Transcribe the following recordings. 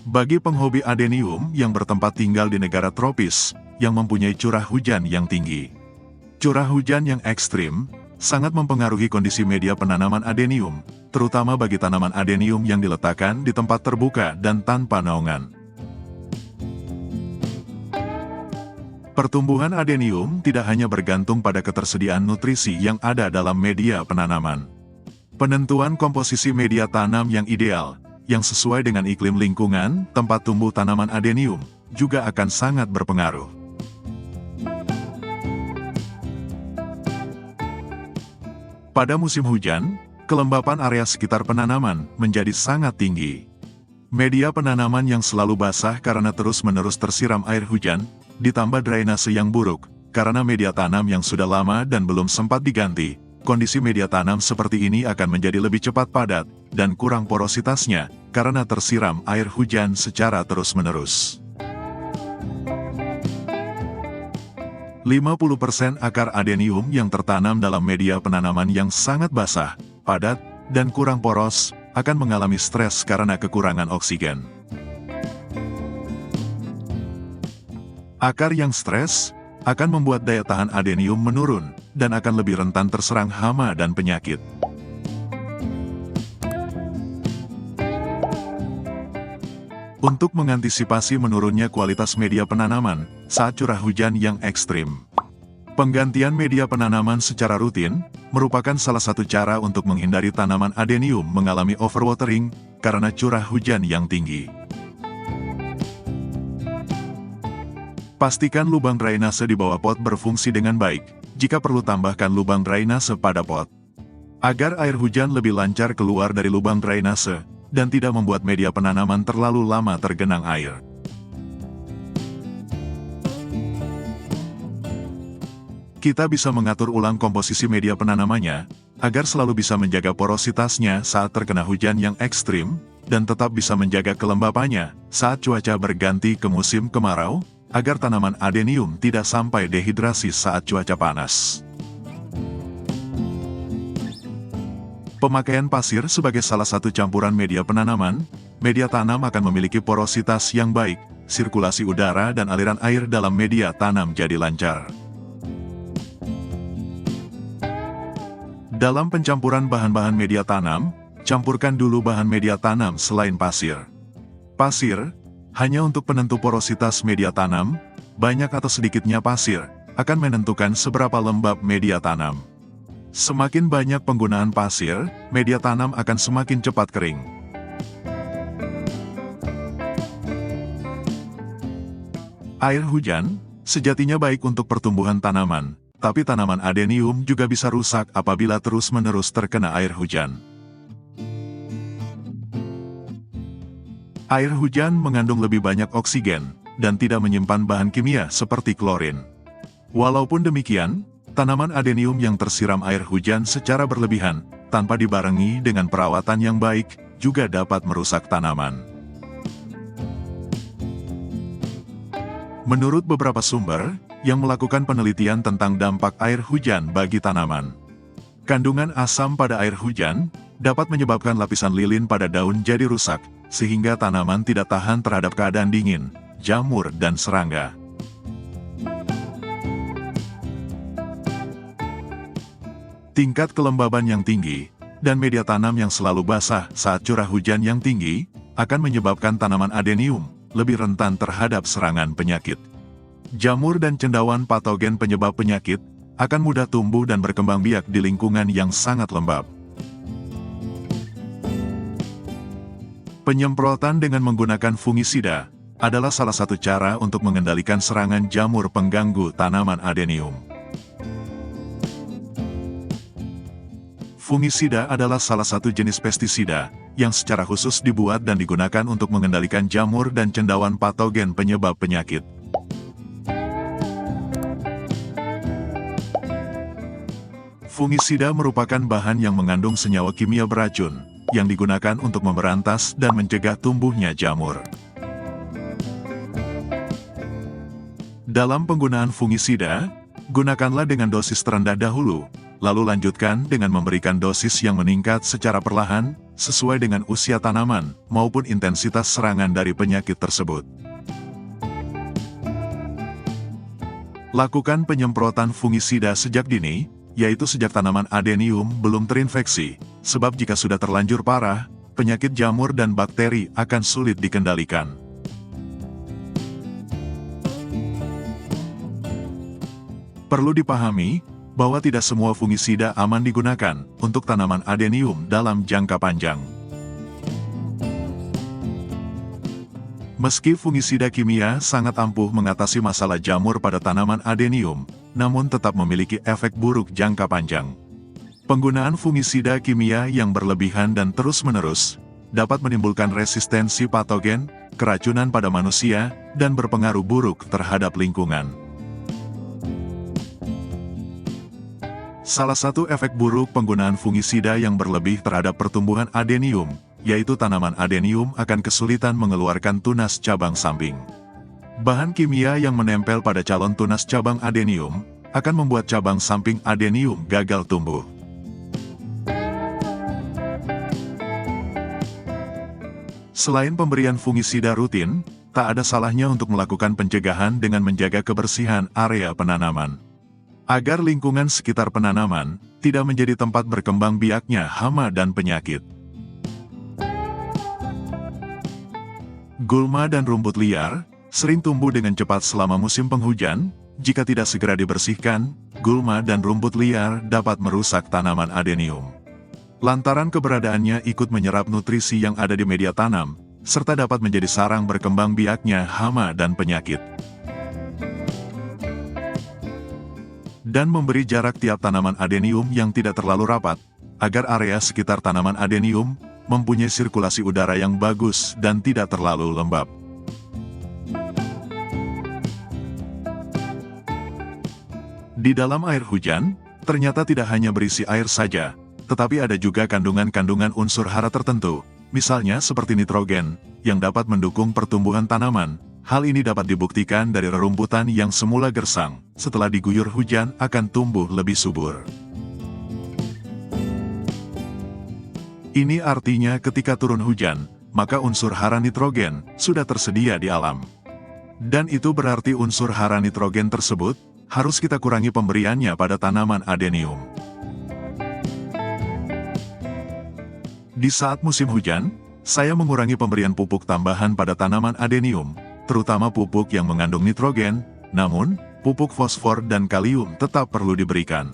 Bagi penghobi adenium yang bertempat tinggal di negara tropis, yang mempunyai curah hujan yang tinggi. Curah hujan yang ekstrim, sangat mempengaruhi kondisi media penanaman adenium, terutama bagi tanaman adenium yang diletakkan di tempat terbuka dan tanpa naungan. Pertumbuhan adenium tidak hanya bergantung pada ketersediaan nutrisi yang ada dalam media penanaman. Penentuan komposisi media tanam yang ideal, yang sesuai dengan iklim lingkungan tempat tumbuh tanaman adenium, juga akan sangat berpengaruh. Pada musim hujan, kelembapan area sekitar penanaman menjadi sangat tinggi. Media penanaman yang selalu basah karena terus-menerus tersiram air hujan, ditambah drainase yang buruk, karena media tanam yang sudah lama dan belum sempat diganti, kondisi media tanam seperti ini akan menjadi lebih cepat padat, dan kurang porositasnya, karena tersiram air hujan secara terus-menerus. 50% akar adenium yang tertanam dalam media penanaman yang sangat basah, padat, dan kurang poros, akan mengalami stres karena kekurangan oksigen. Akar yang stres akan membuat daya tahan adenium menurun, dan akan lebih rentan terserang hama dan penyakit. Untuk mengantisipasi menurunnya kualitas media penanaman saat curah hujan yang ekstrim, penggantian media penanaman secara rutin merupakan salah satu cara untuk menghindari tanaman adenium mengalami overwatering karena curah hujan yang tinggi. Pastikan lubang drainase di bawah pot berfungsi dengan baik. Jika perlu, tambahkan lubang drainase pada pot, agar air hujan lebih lancar keluar dari lubang drainase, dan tidak membuat media penanaman terlalu lama tergenang air. Kita bisa mengatur ulang komposisi media penanamannya, agar selalu bisa menjaga porositasnya saat terkena hujan yang ekstrim, dan tetap bisa menjaga kelembapannya saat cuaca berganti ke musim kemarau, agar tanaman adenium tidak sampai dehidrasi saat cuaca panas. Pemakaian pasir sebagai salah satu campuran media penanaman, media tanam akan memiliki porositas yang baik, sirkulasi udara dan aliran air dalam media tanam jadi lancar. Dalam pencampuran bahan-bahan media tanam, campurkan dulu bahan media tanam selain pasir. Pasir hanya untuk penentu porositas media tanam, banyak atau sedikitnya pasir akan menentukan seberapa lembab media tanam. Semakin banyak penggunaan pasir, media tanam akan semakin cepat kering. Air hujan sejatinya baik untuk pertumbuhan tanaman, tapi tanaman adenium juga bisa rusak apabila terus-menerus terkena air hujan. Air hujan mengandung lebih banyak oksigen, dan tidak menyimpan bahan kimia seperti klorin. Walaupun demikian, tanaman adenium yang tersiram air hujan secara berlebihan, tanpa dibarengi dengan perawatan yang baik, juga dapat merusak tanaman. Menurut beberapa sumber, yang melakukan penelitian tentang dampak air hujan bagi tanaman, kandungan asam pada air hujan dapat menyebabkan lapisan lilin pada daun jadi rusak, sehingga tanaman tidak tahan terhadap keadaan dingin, jamur, dan serangga. Tingkat kelembaban yang tinggi, dan media tanam yang selalu basah saat curah hujan yang tinggi, akan menyebabkan tanaman adenium lebih rentan terhadap serangan penyakit. Jamur dan cendawan patogen penyebab penyakit akan mudah tumbuh dan berkembang biak di lingkungan yang sangat lembab. Penyemprotan dengan menggunakan fungisida adalah salah satu cara untuk mengendalikan serangan jamur pengganggu tanaman adenium. Fungisida adalah salah satu jenis pestisida yang secara khusus dibuat dan digunakan untuk mengendalikan jamur dan cendawan patogen penyebab penyakit. Fungisida merupakan bahan yang mengandung senyawa kimia beracun yang digunakan untuk memberantas dan mencegah tumbuhnya jamur. Dalam penggunaan fungisida, gunakanlah dengan dosis terendah dahulu, lalu lanjutkan dengan memberikan dosis yang meningkat secara perlahan, sesuai dengan usia tanaman maupun intensitas serangan dari penyakit tersebut. Lakukan penyemprotan fungisida sejak dini, yaitu sejak tanaman adenium belum terinfeksi, sebab jika sudah terlanjur parah, penyakit jamur dan bakteri akan sulit dikendalikan. Perlu dipahami bahwa tidak semua fungisida aman digunakan untuk tanaman adenium dalam jangka panjang. Meski fungisida kimia sangat ampuh mengatasi masalah jamur pada tanaman adenium, namun tetap memiliki efek buruk jangka panjang. Penggunaan fungisida kimia yang berlebihan dan terus-menerus dapat menimbulkan resistensi patogen, keracunan pada manusia, dan berpengaruh buruk terhadap lingkungan. Salah satu efek buruk penggunaan fungisida yang berlebih terhadap pertumbuhan adenium, yaitu tanaman adenium akan kesulitan mengeluarkan tunas cabang samping. Bahan kimia yang menempel pada calon tunas cabang adenium akan membuat cabang samping adenium gagal tumbuh. Selain pemberian fungisida rutin, tak ada salahnya untuk melakukan pencegahan dengan menjaga kebersihan area penanaman. Agar lingkungan sekitar penanaman tidak menjadi tempat berkembang biaknya hama dan penyakit. Gulma dan rumput liar sering tumbuh dengan cepat selama musim penghujan. Jika tidak segera dibersihkan, gulma dan rumput liar dapat merusak tanaman adenium. Lantaran keberadaannya ikut menyerap nutrisi yang ada di media tanam, serta dapat menjadi sarang berkembang biaknya hama dan penyakit. Dan memberi jarak tiap tanaman adenium yang tidak terlalu rapat, agar area sekitar tanaman adenium mempunyai sirkulasi udara yang bagus dan tidak terlalu lembab. Di dalam air hujan, ternyata tidak hanya berisi air saja, tetapi ada juga kandungan-kandungan unsur hara tertentu, misalnya seperti nitrogen, yang dapat mendukung pertumbuhan tanaman. Hal ini dapat dibuktikan dari rerumputan yang semula gersang, setelah diguyur hujan akan tumbuh lebih subur. Ini artinya ketika turun hujan, maka unsur hara nitrogen sudah tersedia di alam. Dan itu berarti unsur hara nitrogen tersebut harus kita kurangi pemberiannya pada tanaman adenium. Di saat musim hujan, saya mengurangi pemberian pupuk tambahan pada tanaman adenium, terutama pupuk yang mengandung nitrogen, namun, pupuk fosfor dan kalium tetap perlu diberikan.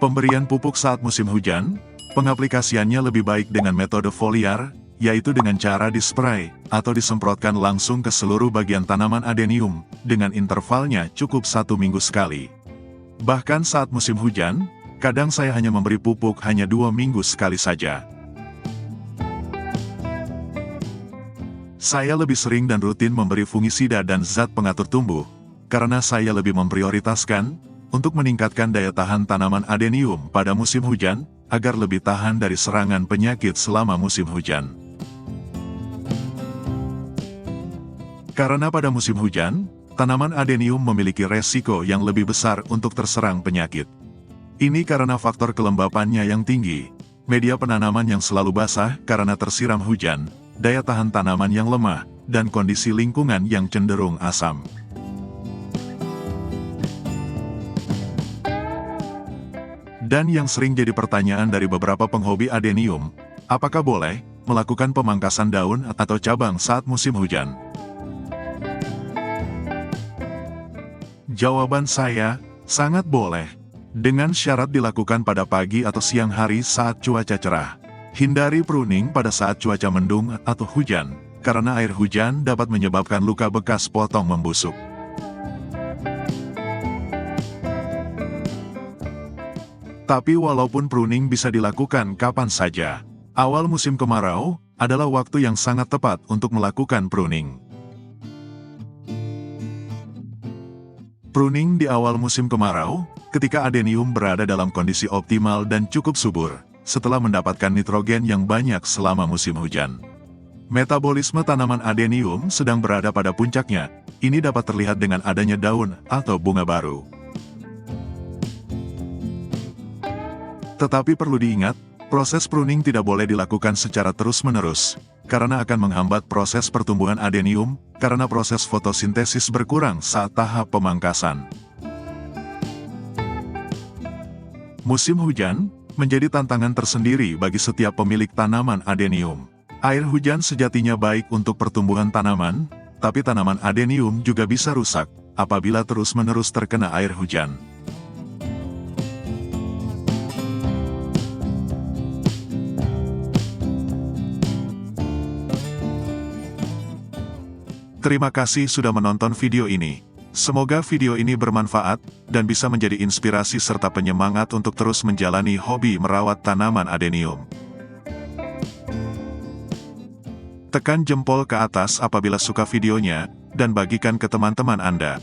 Pemberian pupuk saat musim hujan, pengaplikasiannya lebih baik dengan metode foliar, yaitu dengan cara dispray, atau disemprotkan langsung ke seluruh bagian tanaman adenium, dengan intervalnya cukup 1 minggu sekali. Bahkan saat musim hujan, kadang saya hanya memberi pupuk hanya 2 minggu sekali saja. Saya lebih sering dan rutin memberi fungisida dan zat pengatur tumbuh, karena saya lebih memprioritaskan untuk meningkatkan daya tahan tanaman adenium pada musim hujan, agar lebih tahan dari serangan penyakit selama musim hujan. Karena pada musim hujan, tanaman adenium memiliki resiko yang lebih besar untuk terserang penyakit. Ini karena faktor kelembapannya yang tinggi, media penanaman yang selalu basah karena tersiram hujan, daya tahan tanaman yang lemah, dan kondisi lingkungan yang cenderung asam. Dan yang sering jadi pertanyaan dari beberapa penghobi adenium, apakah boleh melakukan pemangkasan daun atau cabang saat musim hujan? Jawaban saya, sangat boleh, dengan syarat dilakukan pada pagi atau siang hari saat cuaca cerah. Hindari pruning pada saat cuaca mendung atau hujan, karena air hujan dapat menyebabkan luka bekas potong membusuk. Tapi walaupun pruning bisa dilakukan kapan saja, awal musim kemarau adalah waktu yang sangat tepat untuk melakukan pruning. Pruning di awal musim kemarau, ketika adenium berada dalam kondisi optimal dan cukup subur, setelah mendapatkan nitrogen yang banyak selama musim hujan. Metabolisme tanaman adenium sedang berada pada puncaknya, ini dapat terlihat dengan adanya daun atau bunga baru. Tetapi perlu diingat, proses pruning tidak boleh dilakukan secara terus-menerus, karena akan menghambat proses pertumbuhan adenium, karena proses fotosintesis berkurang saat tahap pemangkasan. Musim hujan menjadi tantangan tersendiri bagi setiap pemilik tanaman adenium. Air hujan sejatinya baik untuk pertumbuhan tanaman, tapi tanaman adenium juga bisa rusak apabila terus-menerus terkena air hujan. Terima kasih sudah menonton video ini. Semoga video ini bermanfaat, dan bisa menjadi inspirasi serta penyemangat untuk terus menjalani hobi merawat tanaman adenium. Tekan jempol ke atas apabila suka videonya, dan bagikan ke teman-teman Anda.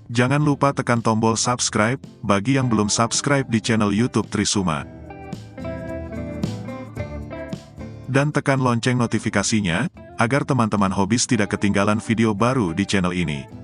Jangan lupa tekan tombol subscribe, bagi yang belum subscribe di channel YouTube Trisuma. Dan tekan lonceng notifikasinya, agar teman-teman hobis tidak ketinggalan video baru di channel ini.